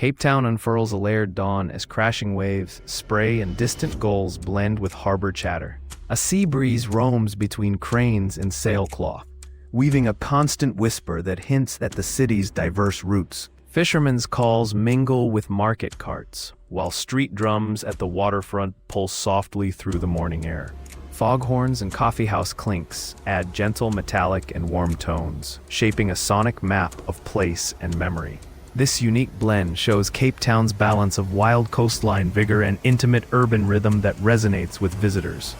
Cape Town unfurls a layered dawn as crashing waves, spray, and distant gulls blend with harbor chatter. A sea breeze roams between cranes and sailcloth, weaving a constant whisper that hints at the city's diverse roots. Fishermen's calls mingle with market carts, while street drums at the waterfront pulse softly through the morning air. Foghorns and coffeehouse clinks add gentle metallic and warm tones, shaping a sonic map of place and memory. This unique blend shows Cape Town's balance of wild coastline vigor and intimate urban rhythm that resonates with visitors.